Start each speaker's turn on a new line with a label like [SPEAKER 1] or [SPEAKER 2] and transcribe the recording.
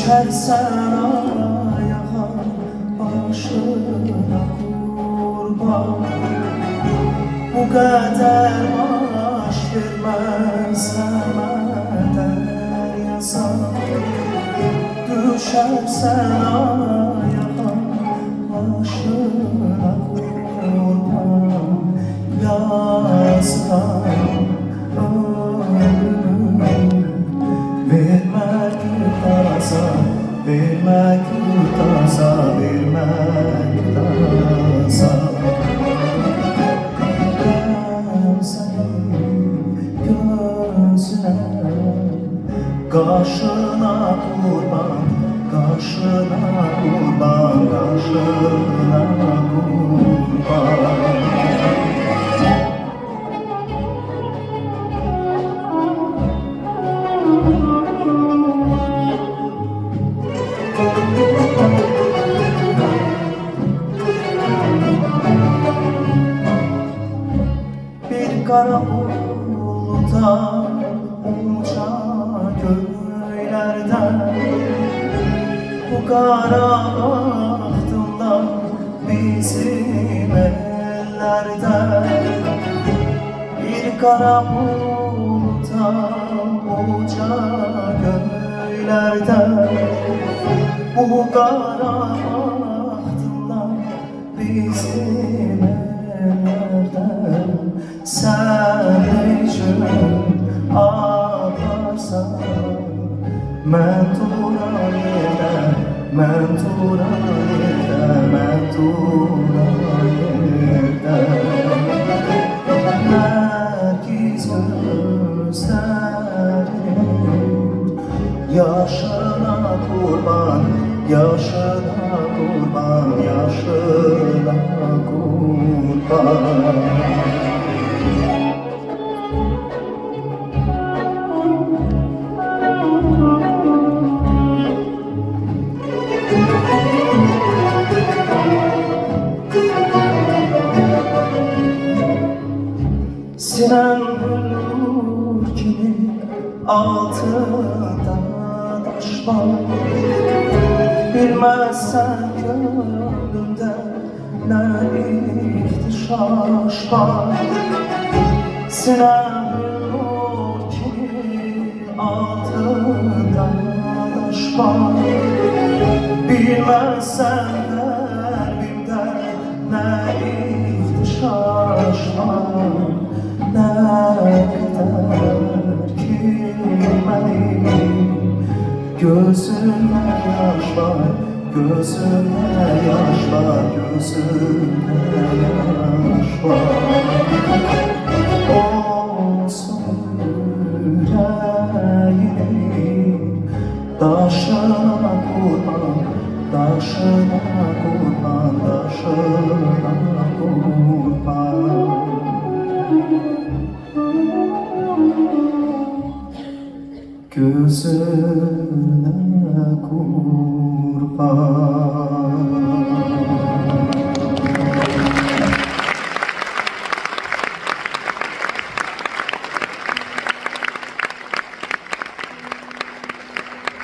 [SPEAKER 1] Düşersen ayağa başına kurban. Bu kadar baş vermez Semeter yazan. Düşersen ayağa başına kurban. Yazdan vermek taza, vermek taza, vermek taza. Ben senin gözüne, kaşına kurban, kaşına kurban, kaşına kurban. Bir kara bulut'a uçan köylerden, bu kara bahtımdan bizim ellerden. Bir kara bulut'a uçan köylerden, bu kara bahtımdan bizim ellerden. Sen için ağlarsan mən turan yerdə, mən turan yerdə, mən turan yerdə. Nərgiz gözlərim yaşına kurban, yaşına kurban, yaşına kurban. Sinen bulur kimi altında taş var. Bilmezsen gönlümde ne ihtişaş var. Sinen bulur kimi altında taş var. Bilmezsen kalbimde ne ihtişaş var. Ne kadar ki benim gözümde yaş var, gözümde yaş var, gözümde yaş var. Olsun yüreğim taşına kurban, taşına kurban, taşına kurban. Gözüne kurban.